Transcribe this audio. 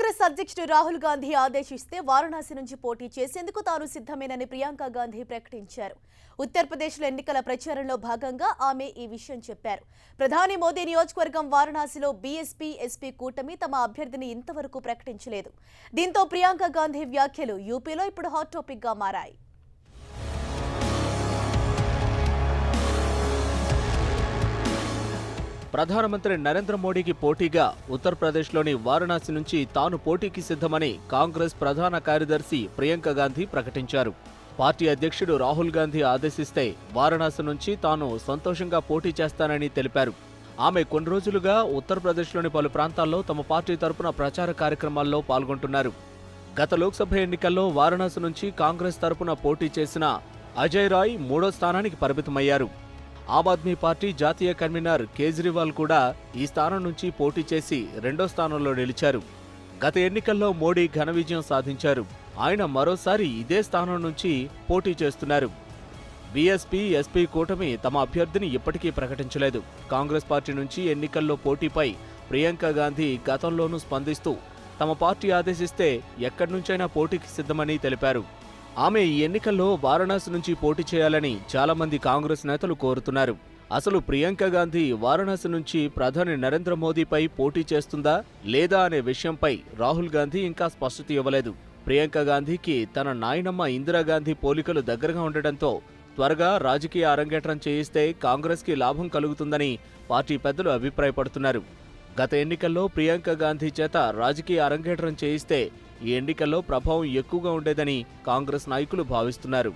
కాంగ్రెస్ అధ్యక్షుడు రాహుల్ గాంధీ ఆదేశిస్తే వారణాసి నుంచి పోటీ చేసేందుకు తాను సిద్ధమేనని ప్రియాంక గాంధీ ప్రకటించారు. ఉత్తరప్రదేశ్లో ఎన్నికల ప్రచారంలో భాగంగా ఆమె ఈ విషయం చెప్పారు. ప్రధాని మోదీ నియోజకవర్గం వారణాసిలో బీఎస్పీ ఎస్పీ కూటమి తమ అభ్యర్థిని ఇంతవరకు ప్రకటించలేదు. దీంతో ప్రియాంక గాంధీ వ్యాఖ్యలు యూపీలో ఇప్పుడు హాట్ టాపిక్ గా మారాయి. ప్రధానమంత్రి నరేంద్ర మోడీకి పోటీగా ఉత్తరప్రదేశ్లోని వారణాసి నుంచి తాను పోటీకి సిద్ధమని కాంగ్రెస్ ప్రధాన కార్యదర్శి ప్రియాంక గాంధీ ప్రకటించారు. పార్టీ అధ్యక్షుడు రాహుల్ గాంధీ ఆదేశిస్తే వారణాసి నుంచి తాను సంతోషంగా పోటీ చేస్తానని తెలిపారు. ఆమె కొన్ని రోజులుగా ఉత్తరప్రదేశ్లోని పలు ప్రాంతాల్లో తమ పార్టీ తరపున ప్రచార కార్యక్రమాల్లో పాల్గొంటున్నారు. గత లోక్సభ ఎన్నికల్లో వారణాసి నుంచి కాంగ్రెస్ తరపున పోటీ చేసిన అజయ్ రాయ్ 3వ స్థానానికి పరిమితమయ్యారు. ఆమ్ ఆద్మీ పార్టీ జాతీయ కన్వీనర్ కేజ్రీవాల్ కూడా ఈ స్థానం నుంచి పోటీ చేసి 2వ స్థానంలో నిలిచారు. గత ఎన్నికల్లో మోడీ ఘన విజయం సాధించారు. ఆయన మరోసారి ఇదే స్థానం నుంచి పోటీ చేస్తున్నారు. బీఎస్పీ ఎస్పీ కూటమి తమ అభ్యర్థిని ఇప్పటికీ ప్రకటించలేదు. కాంగ్రెస్ పార్టీ నుంచి ఎన్నికల్లో పోటీపై ప్రియాంక గాంధీ గతంలోనూ స్పందిస్తూ తమ పార్టీ ఆదేశిస్తే ఎక్కడి నుంచైనా పోటీకి సిద్ధమని తెలిపారు. ఆమె ఈ ఎన్నికల్లో వారణాసి నుంచి పోటీ చేయాలని చాలామంది కాంగ్రెస్ నేతలు కోరుతున్నారు. అసలు ప్రియాంక గాంధీ వారణాసి నుంచి ప్రధాని నరేంద్ర మోదీపై పోటీ చేస్తుందా లేదా అనే విషయంపై రాహుల్ గాంధీ ఇంకా స్పష్టత ఇవ్వలేదు. ప్రియాంక గాంధీకి తన నాయనమ్మ ఇందిరాగాంధీ పోలికలు దగ్గరగా ఉండటంతో త్వరగా రాజకీయ అరంగేట్రం చేయిస్తే కాంగ్రెస్కి లాభం కలుగుతుందని పార్టీ పెద్దలు అభిప్రాయపడుతున్నారు. గత ఎన్నికల్లో ప్రియాంక గాంధీ చేత రాజకీయ అరంగేట్రం చేయిస్తే ఈ ఎన్నికల్లో ప్రభావం ఎక్కువగా ఉండేదని కాంగ్రెస్ నాయకులు భావిస్తున్నారు.